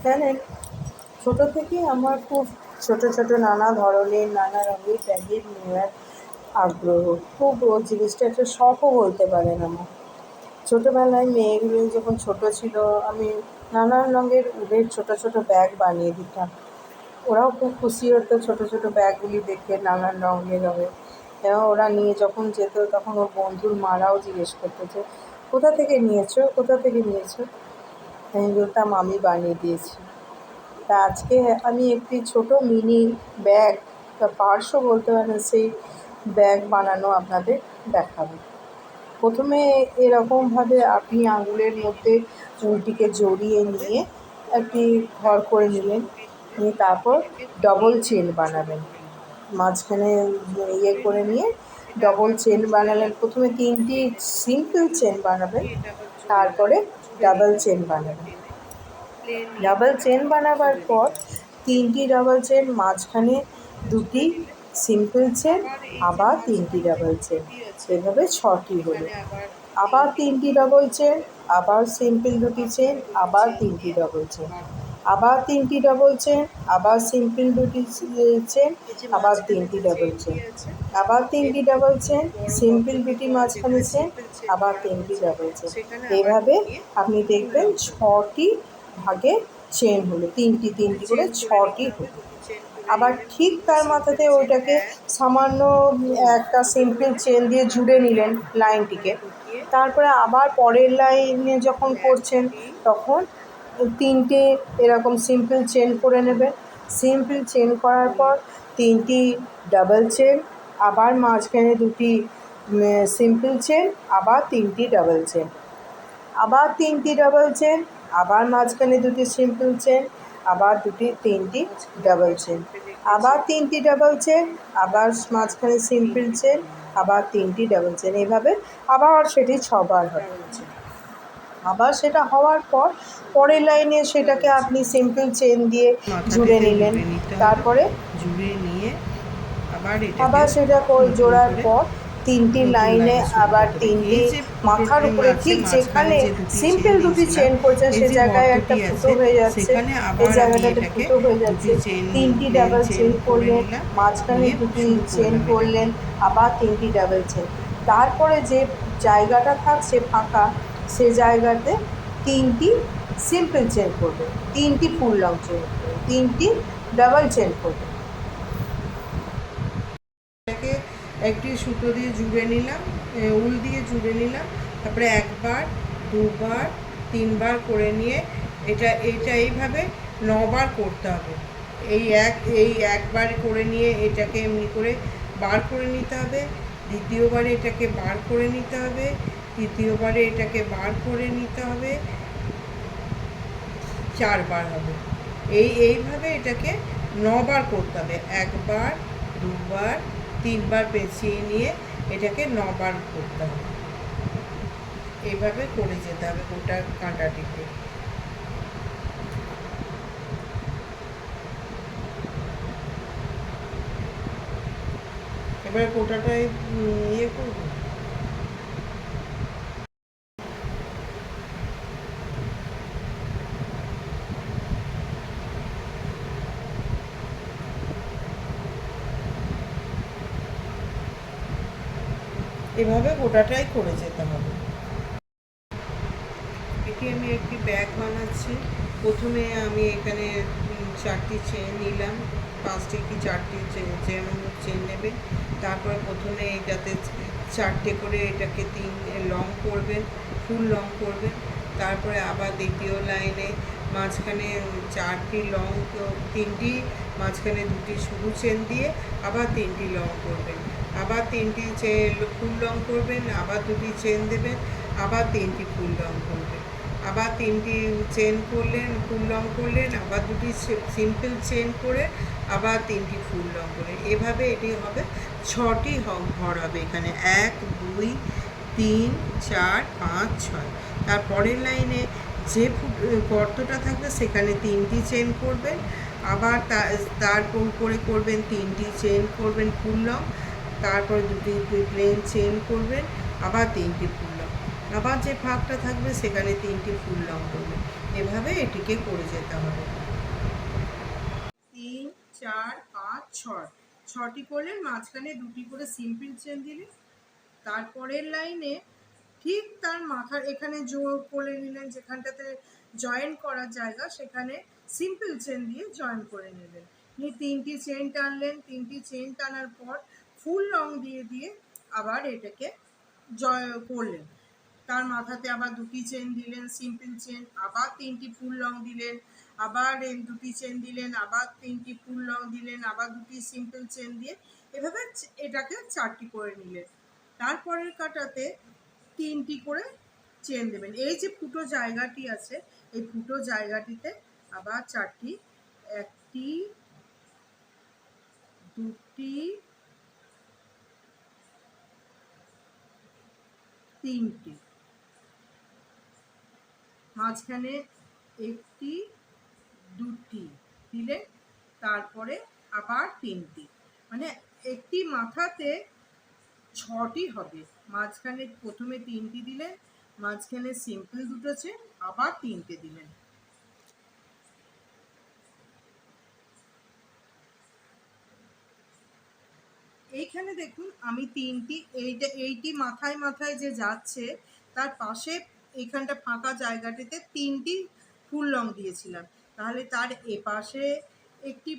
জানেন, ছোটো থেকেই আমার খুব ছোটো ছোটো নানা ধরনের নানা রঙের প্যাকেট নেওয়ার আগ্রহ। খুব ও জিনিসটা একটা শখও বলতে পারেন আমার। ছোটোবেলায় মেয়েগুলো যখন ছোটো ছিল, আমি নানান রঙের উলের ছোটো ছোটো ব্যাগ বানিয়ে দিতাম। ওরাও খুব খুশি হতো ছোটো ছোটো ব্যাগগুলি দেখে, নানান রঙের রঙের। এবং ওরা নিয়ে যখন যেত তখন ওর বন্ধুর মারাও জিজ্ঞেস করতো যে, কোথা থেকে নিয়েছো, কোথা থেকে নিয়েছো? আমি বলতাম, আমি বানিয়ে দিয়েছি। তা আজকে আমি একটি ছোটো মিনি ব্যাগ বা পার্সও বলতে পারেন, সেই ব্যাগ বানানো আপনাদের দেখাবো। প্রথমে এরকমভাবে আপনি আঙুলের মধ্যে চুলটিকে জড়িয়ে নিয়ে একটি ঘর করে নিলেন, নিয়ে তারপর ডবল চেন বানাবেন। মাঝখানে করে নিয়ে ডবল চেন বানালেন। প্রথমে 3টি সিম্পল চেন বানাবেন, তারপরে ডাবল চেন বানাবেন। ডাবল চেন বানাবার পর 3টি ডাবল চেন, মাঝখানে 2টি সিম্পল চেন, আবার 3টি ডাবল চেন, এভাবে 6টি হলো। আবার 3টি ডবল চেন, আবার সিম্পল 2টি চেন, আবার 3টি ডবল চেন, আবার 3টি ডবল চেন, আবার সিম্পল 2টি চেন, আবার 3টি ডবল চেন, আবার 3টি ডবল চেন, সিম্পল 2টি মাঝখানে চেন, আবার 3টি ডবল চেন। এভাবে আপনি দেখবেন 6টি ভাগে চেন হলো, 3টি 3টি করে 6টি হলো। আবার ঠিক তার মাথাতে ওইটাকে সামান্য একটা সিম্পল চেন দিয়ে জুড়ে নিলেন লাইনটিকে। তারপরে আবার পরের লাইনে যখন করছেন তখন 3টে এরকম সিম্পল চেন করে নেবেন। সিম্পল চেন করার পর 3টি ডাবল চেন, আবার মাঝখানে 2টি সিম্পল চেন, আবার 3টি ডাবল চেন, আবার 3টি ডাবল চেন, আবার মাঝখানে 2টি সিম্পল চেন, আবার 3টি ডাবল চেন, আবার 3টি ডাবল চেন, আবার মাঝখানে সিম্পল চেন, আবার 3টি ডাবল চেন। এভাবে আবার সেটি 6বার হবে। আবার সেটা হওয়ার পর পরের লাইনে সেটাকে আপনি সিম্পল চেন দিয়ে জুড়ে নিলেন। তারপরে জুড়ে নিয়ে আবার সেটা জোড়ার পর 3টি লাইনে আবার 3টি মাথার উপরে, ঠিক যেখানে সিম্পল 2টি চেন করছেন সে জায়গায় একটা ফুটো হয়ে যাচ্ছে, এই জায়গাটাতে ফুটো হয়ে যাচ্ছে। 3টি ডাবল চেন করলেন, মাঝখানে 2টি চেন করলেন, আবার 3টি ডাবল চেন। তারপরে যে জায়গাটা থাকছে ফাঁকা, সে জায়গাতে 3টি সিম্পল চেন করবেন, 3টি ফুল লং চেন করবেন, 3টি ডাবল চেন করবেন। একটি সুতো দিয়ে জুড়ে নিলাম, উল দিয়ে জুড়ে নিলাম। তারপরে 1বার 2বার 3বার করে নিয়ে এটা এইভাবে 9বার করতে হবে। এই একবার করে নিয়ে এটাকে এমনি করে বার করে নিতে হবে। দ্বিতীয়বারে এটাকে বার করে নিতে হবে। তৃতীয়বারে এটাকে বার করে নিতে হবে। 4বার হবে। এইভাবে এটাকে 9বার করতে হবে। 1বার 2বার 3বার পেঁচিয়ে নিয়ে এটাকে 9বার করতে হবে। এইভাবে করে যেতে হবে গোটা কাঁটাটিকে। এবার গোটাটায় করবো। এভাবে গোটাটাই করে যেতে হবে। এটি আমি একটি ব্যাগ বানাচ্ছি। প্রথমে আমি এখানে 4টি চেন নিলাম, 5টি কি 4টি যেমন চেন নেবে। তারপরে প্রথমে এটাতে 4টে করে এটাকে 3 লং করবেন, ফুল লং করবেন। তারপরে আবার দ্বিতীয় লাইনে মাঝখানে 4টি লং, 3টি মাঝখানে 2টি সরু চেন দিয়ে আবার 3টি লং করবেন, আবার 3টি ফুল লং করবেন, আবার 2টি চেন দেবেন, আবার 3টি ফুল লং করবেন, আবার 3টি চেন করলেন, ফুল লং করলেন, আবার 2টি সিম্পল চেন করে আবার 3টি ফুল লং করে। এভাবে এটি হবে 6টি ঘর হবে এখানে। 1 2 3 4 5 6। তারপরের লাইনে যে গর্তটা থাকবে সেখানে 3টি চেন করবেন, আবার তারপর করে করবেন 3টি চেন করবেন ফুল লং, তারপরে 2টি প্লেন চেন করবেন, আবার 3টি ফুল লং, আবার যে ফাঁকটা থাকবে সেখানে 3টি ফুল লং করবেন। এইভাবে এটিকে করে যেতে হবে। 3, 4, 5, 6 ছটি করলেন, মাঝখানে দুটি করে সিম্পল চেন দিলেন। তারপরের লাইনে ঠিক তার মাথার এখানে জোর করে নিলেন, যেখানটাতে জয়েন করার জায়গা সেখানে সিম্পল চেন দিয়ে জয়েন করে নেবেন। নিয়ে 3টি চেন টানলেন। 3টি চেন টানার পর ফুল লং দিয়ে দিয়ে আবার এটাকে করলেন। তার মাথাতে আবার দুটি চেন দিলেন সিম্পল চেন, আবার 3টি ফুল লং দিলেন, আবার দুটি চেন দিলেন, আবার 3টি ফুল লং দিলেন, আবার দুটি সিম্পল চেন দিয়ে এভাবে এটাকে 4টি করে নিলেন। তারপরের কাটাতে 3টি করে চেন দেবেন। এই যে ফুটো জায়গাটি আছে এই ফুটো জায়গাটিতে আবার 4টি, 1টি, 2টি, 3টি, মাঝখানে 1টি, 2টি দিলে তারপরে আবার 3টি, মানে একটি মাথাতে 6টি হবে। মাঝখানে প্রথমে 3টি দিলেন, মাঝখানে সিম্পল দুটো চেন, আবার 3টে দিলেন। এইখানে দেখুন আমি 3টি, এইটি মাথায় মাথায় যে যাচ্ছে তার পাশে এইখানটা ফাঁকা জায়গাটিতে 3টি ফুল লং দিয়েছিলাম, তাহলে তার এপাশে একটি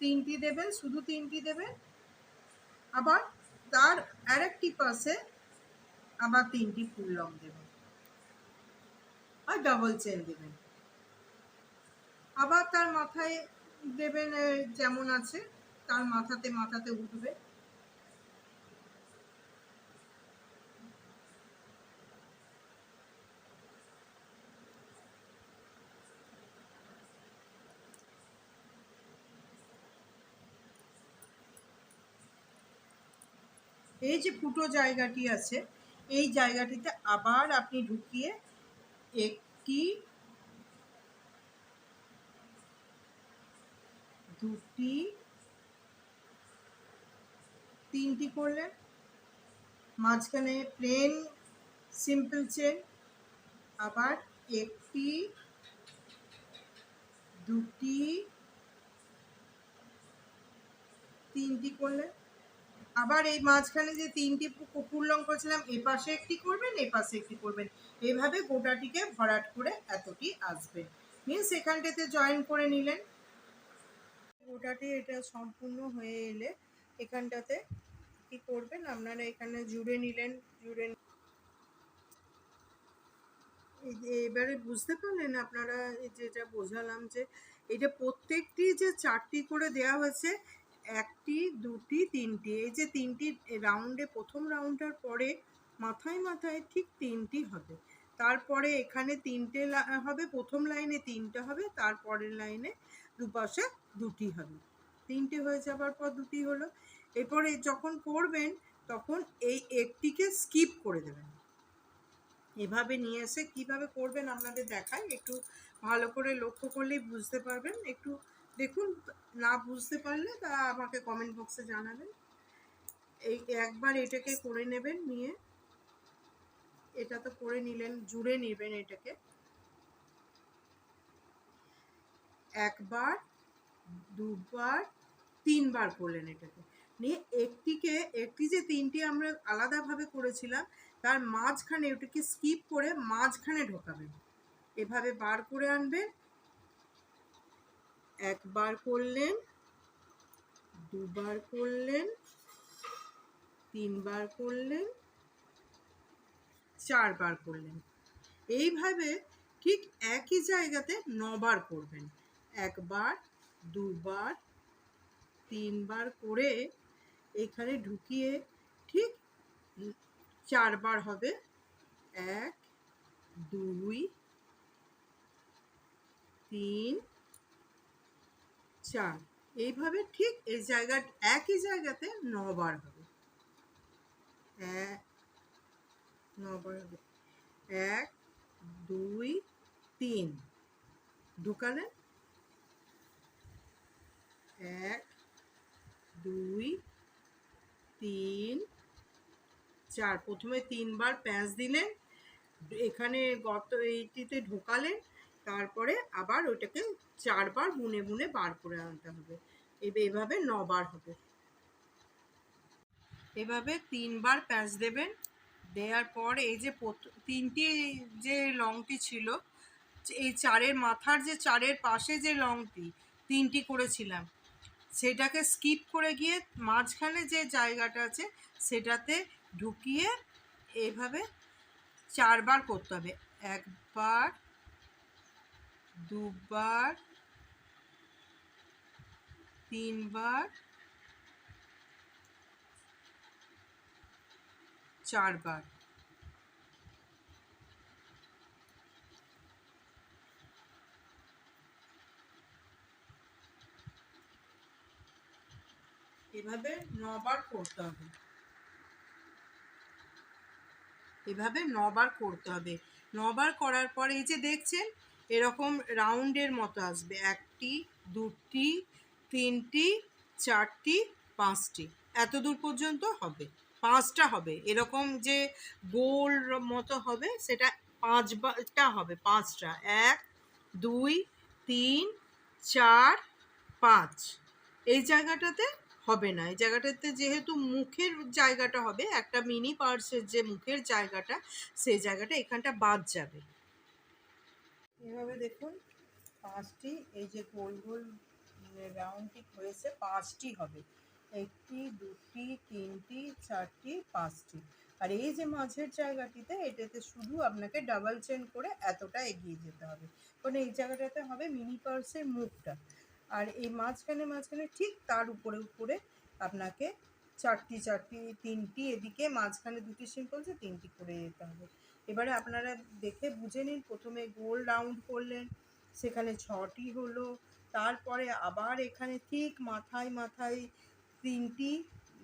3টি দেবেন, শুধু 3টি দেবেন। আবার তার আরেকটি পাশে আবার 3টি ফুল লং দেবেন আর ডাবল চেন দেবেন। আবার তার মাথায় দেবেন, যেমন আছে তার মাথাতে উঠবে। এই যে ফুটো জায়গাটি আছে এই জায়গাটিতে আবার আপনি ঢুকিয়ে 1টি, 2টি, 3টি করলেন, মাঝখানে প্লেন সিম্পল চেন, আবার 1টি, 2টি, 3টি করলেন। আবার এই মাঝখানে যে 3টি ফুল লং করেছিলাম এপাশে একটি করবেন, এপাশে একটি করবেন, এভাবে গোটাটিকে ভরাট করে এতটি আসবে। মিন্স এখানটাতে জয়েন করে নিলেন। গোটাটি এটা সম্পূর্ণ হয়ে এলে এখানটাতে কি করবেন আপনারা, এখানে জুড়ে নিলেন। এবারে বুঝতে পারলেন আপনারা যেটা বোঝালাম, যে এটা প্রত্যেকটি যে 4টি করে দেওয়া হয়েছে, 1টি, 2টি, 3টি, এই যে 3টি রাউন্ডে প্রথম রাউন্ডটার পরে মাথায় মাথায় ঠিক 3টি হবে। তারপরে এখানে 3টে হবে, প্রথম লাইনে 3টে হবে, তারপরের লাইনে দুপাশে 2টি হবে। 3টে হয়ে যাবার পর 2টি হলো। এরপরে যখন করবেন তখন এই একটিকে স্কিপ করে দেবেন। এভাবে নিয়ে এসে কীভাবে করবেন আপনাদের দেখাই, একটু ভালো করে লক্ষ্য করলেই বুঝতে পারবেন। একটু দেখুন, না বুঝতে পারলে তা আমাকে কমেন্ট বক্সে জানাবেন। এই একবার এটাকে করে নেবেন, নিয়ে এটা তো করে নিলেন, জুড়ে নেবেন এটাকে। একবার, দুবার, 3বার করলেন এটাকে নিয়ে একটি যে 3টি আমরা আলাদাভাবে করেছিলাম তার মাঝখানে ওটাকে স্কিপ করে মাঝখানে ঢোকাবেন, এভাবে বার করে আনবেন। একবার করলেন, দুবার করলেন, 3বার করলেন, 4বার করলেন। এইভাবে ঠিক একই জায়গাতে 9বার করবেন। একবার, দুবার, 3বার করে এখানে ঢুকিয়ে ঠিক 4বার হবে। 1, 2, 3, 4, এইভাবে ঠিক এই একই জায়গাতে 9বার হবে। 9বার হবে। 1, 2, 3 ঢুকালেন। 1, 2, 3, 4, প্রথমে 3বার প্যাঁচ দিলেন, এখানে এইটিতে ঢোকালেন, তারপরে আবার ওইটাকে 4 বার বুনে বুনে বার করে আনতে হবে। এভাবে 9 বার হবে। এভাবে 3 বার প্যাঁচ দেবেন। দেওয়ার পর এই যে 3টি যে লংটি ছিল, এই 4-এর মাথার যে 4-এর পাশে যে লংটি 3টি করেছিলাম, সেটাকে স্কিপ করে গিয়ে মাঝখানে যে জায়গাটা আছে সেটাতে ঢুকিয়ে এইভাবে 4 বার করতে হবে। 1 বার, 2 বার, 3 বার, 4 বার। এভাবে 9 বার করতে হবে। এভাবে 9 বার করতে হবে। 9 বার করার পর এই যে দেখছেন এরকম রাউন্ডের মতো আসবে। 1টি, 2টি, 3টি, 4টি, 5টি, এত দূর পর্যন্ত হবে। 5টা হবে, এরকম যে গোল মতো হবে সেটা 5টা হবে। 5টা, 1, 2, 3, 4, 5। এই জায়গাটাতে হবে না। এই জায়গাটাতে যেহেতু মুখের জায়গাটা হবে, একটা মিনি পার্সের যে মুখের জায়গাটা, সেই জায়গাটা এখানটা বাদ যাবে। এভাবে দেখুন 5টি, এই যে গোল গোল রাউন্ডটি হয়েছে 5টি হবে। 1টি, 2টি, 3টি, 4টি, 5টি। আর এই যে মাঝের জায়গাটিতে, এটাতে শুধু আপনাকে ডাবল চেন করে এতটা এগিয়ে যেতে হবে, কারণ এই জায়গাটাতে হবে মিনি পার্সের মুখটা। আর এই মাঝখানে মাঝখানে ঠিক তার উপরে উপরে আপনাকে 4টি 4টি, 3টি এদিকে, মাঝখানে 2টি সিম্পল, 3টি করে যেতে হবে। এবারে আপনারা দেখে বুঝে নিন। প্রথমে গোল রাউন্ড করলেন, সেখানে 6টি হলো। তারপরে আবার এখানে ঠিক মাথায় মাথায় 3টি,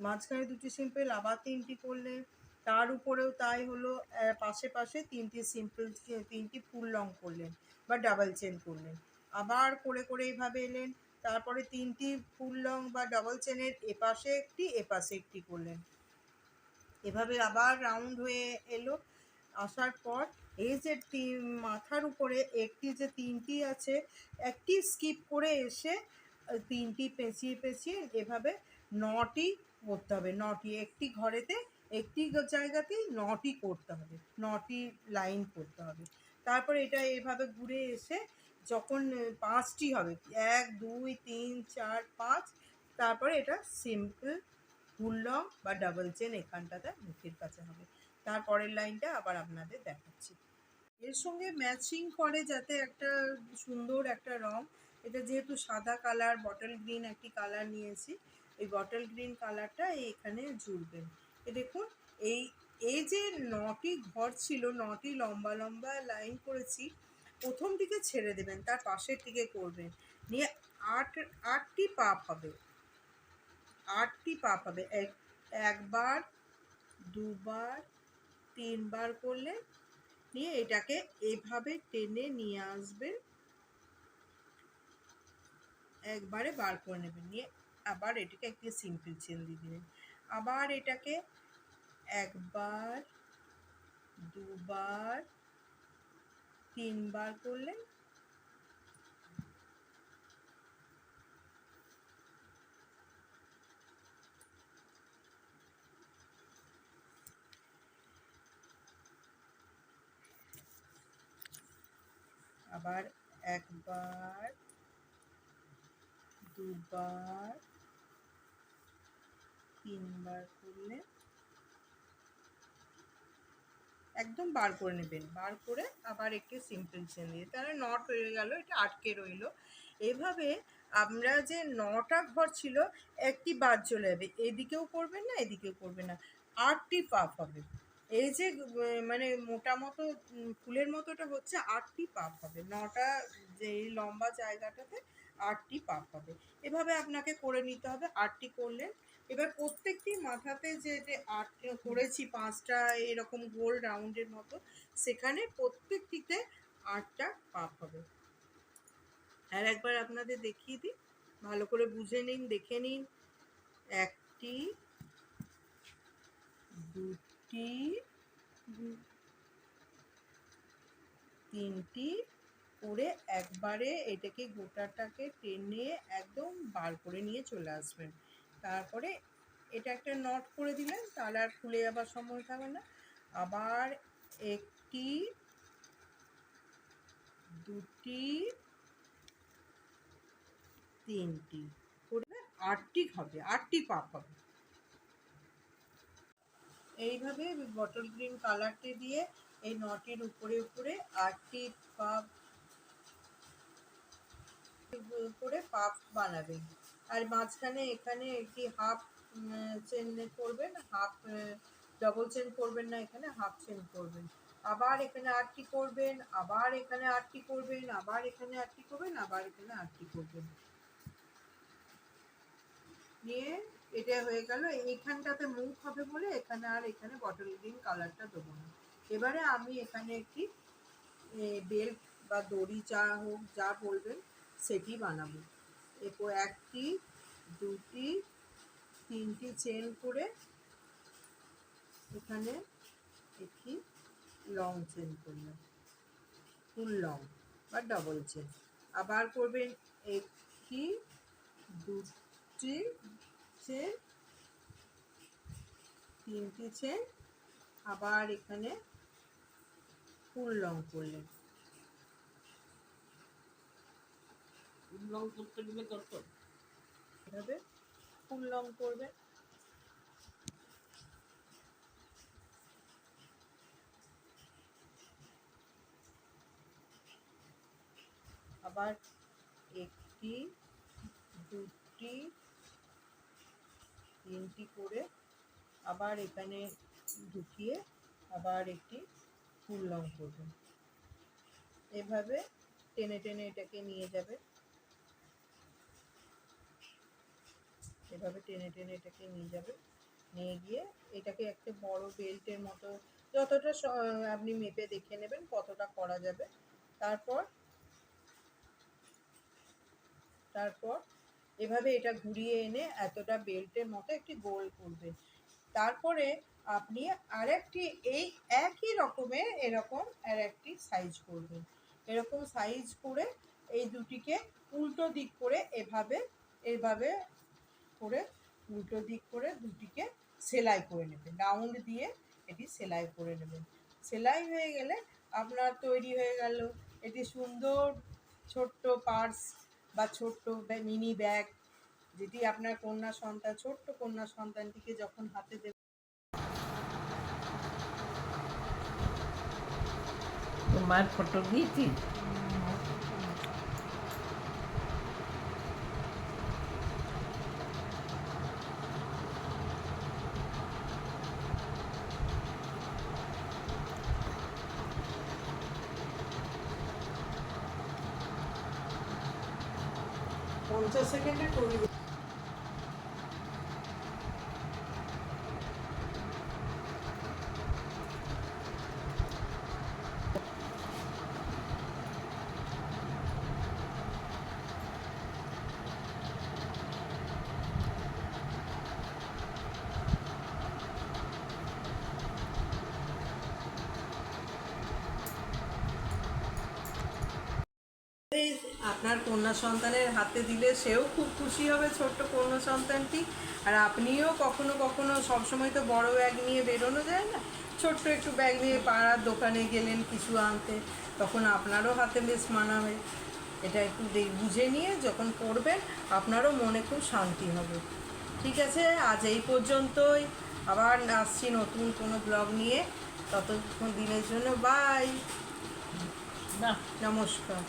মাঝখানে 2টি সিম্পল, আবার 3টি করলেন। তার উপরেও তাই হলো, পাশে পাশে 3টি সিম্পল, 3টি ফুল লং করলেন বা ডাবল চেন করলেন। আবার করে করে এইভাবে এলেন। তারপরে 3টি ফুল লং বা ডাবল চেনের এপাশে একটি, এপাশে একটি করলেন। এভাবে আবার রাউন্ড হয়ে এলো। আসার পর এই যে মাথার উপরে একটি যে 3টি আছে, একটি স্কিপ করে এসে 3টি পেঁচিয়ে পেঁচিয়ে এভাবে 9টি করতে হবে। 9টি, একটি ঘরেতে একটি জায়গাতেই 9টি করতে হবে, 9টি লাইন করতে হবে। তারপরে এটা এভাবে ঘুরে এসে যখন 5টি হবে, 1, 2, 3, 4, 5, তারপরে এটা সিম্পল ফুল লং বা ডাবল চেন এখানটাতে মুখের কাছে হবে। তারপরের লাইনটা আবার আপনাদের দেখাচ্ছি। এর সঙ্গে ম্যাচিং করে যাতে একটা সুন্দর একটা রং, এটা যেহেতু সাদা কালার, বটল গ্রিন একটি কালার নিয়েছি, এই বটল গ্রিন কালারটা এখানে জুড়বেন। দেখুন এই এই যে 9টি ঘর ছিল, 9টি লম্বা লম্বা লাইন করেছি, প্রথম দিকে ছেড়ে দেবেন, তার পাশের দিকে করবেন, নিয়ে 8টি পাপ হবে। 8টি পাপ হবে। একবার, 2 বার, 3 বার করলে, নিয়ে এটাকে এভাবে টেনে নিয়ে আসবেন, একবারে বার করে নেবেন, নিয়ে আবার এটাকে একটি সিম্পল চেন দিয়ে দেবেন। আবার এটাকে 1 বার, 2 বার, 3 বার করলেন, আবার 1 বার, 2 বার, 3 বার করলেন, একদম বার করে নেবেন। বার করে আবার একটি সিম্পল চেন দিয়ে, তাহলে নট হয়ে গেল, এটা আটকে রইল। এভাবে আমরা যে 9টা ঘর ছিল, একটি বাদ চলে যাবে, এদিকেও করবেন না এদিকেও করবেন না, 8টি পাপ হবে। এই যে মানে মোটা মতো ফুলের মতোটা হচ্ছে 8টি পাপ হবে। 9টা যে এই লম্বা জায়গাটাতে 8টি পাপ হবে। এভাবে আপনাকে করে নিতে হবে। 8টি করলেন। এবার প্রত্যেকটি মাথাতে যে 8টা করেছি, 5টা এরকম গোল রাউন্ডের মতো, সেখানে প্রত্যেকটিতে 8টা পাপ হবে। আর একবার আপনাদের দেখিয়ে দিই, ভালো করে বুঝে নিন, দেখে নিন। 1টি, 2টি, 3টি, করে একবারে এটাকে গোটাটাকে টেনে একদম বার করে নিয়ে চলে আসবেন। তারপরে এটা একটা নট করে দিলেন, তাহলে আর খুলে যাবার সময় থাকবে না। আবার একটি, দুটি, তিনটি করে 8টি হবে, 8টি পাপ হবে। এইভাবে বটল গ্রিন কালারটি দিয়ে এই নটির উপরে উপরে 8টি পাপ করে পাপ বানাবেন। আর মাঝখানে এখানে একটি হাফ চেন করবেন, হাফ ডবল চেন করবেন না, এখানে হাফ চেন করবেন। আবার এখানে 8টি করবেন, আবার এখানে 8টি করবেন, আবার এখানে 8টি করবেন, আবার এখানে 8টি করবেন। নিয়ে এটা হয়ে গেল। এইখানটাতে মুখ হবে বলে এখানে আর এখানে বটল গ্রিন কালারটা দেবো না। এবারে আমি এখানে একটি বেল্ট বা দড়ি যা হোক যা বলবেন সেটি বানাবো। এরপর 1টি, 2টি, 3টি চেন করে এখানে একটি লং চেন করলাম, ফুল লং বা ডবল চেন। আবার করবেন 1টি, 2টি চেন, 3টি চেন, আবার এখানে ফুল লং করলেন। লং করতে গেলে কত? এভাবে ফুল লং করবেন। আবার 1টি, 2টি, 3টি করে আবার এখানে ঢুকিয়ে আবার একটি ফুল লং করবেন। এভাবে টেনে টেনে এটাকে নিয়ে যাবে, এভাবে টেনে টেনে এটাকে নিয়ে যাবে। নিয়ে গিয়ে এটাকে একটা বড় বেল্টের মতো যতটা আপনি মেপে দেখে নেবেন কতটা করা যাবে। তারপর এভাবে এটা ঘুরিয়ে এনে এতটা বেল্টের মতো একটি গোল করবেন। তারপরে আপনি আরেকটি এই একই রকমের এরকম আর একটি সাইজ করবেন। এরকম সাইজ করে এই দুটিকে উল্টো দিক করে এভাবে করে উল্টো দিক করে দুটিকে সেলাই করে নেবেন, রাউন্ড দিয়ে এটি সেলাই করে নেবেন। সেলাই হয়ে গেলে আপনার তৈরি হয়ে গেল এটি সুন্দর ছোট্ট পার্স বা ছোট্ট মিনি ব্যাগ, যেটি আপনার ছোট্ট কন্যা সন্তানটিকে যখন হাতে দেবে। তোমার ফটো দিয়েছি? পঞ্চাশ সেকেন্ডে তৈরি। আপনার কন্যা সন্তানের হাতে দিলে সেও খুব খুশি হবে, ছোট্ট কন্যা সন্তানটি। আর আপনিও কখনো কখনো সবসময় তো বড় ব্যাগ নিয়ে বেরোনো যায় না, ছোট্ট একটু ব্যাগ নিয়ে পাড়ার দোকানে গেলেন কিছু আনতে, তখন আপনারও হাতে বেশ মানাবে। এটা একটু বুঝে নিয়ে যখন পড়বেন আপনারও মনে খুব শান্তি হবে। ঠিক আছে, আজ এই পর্যন্তই। আবার আসছি নতুন কোনো ব্লগ নিয়ে। ততক্ষণ দিনের জন্য বাই, না, নমস্কার।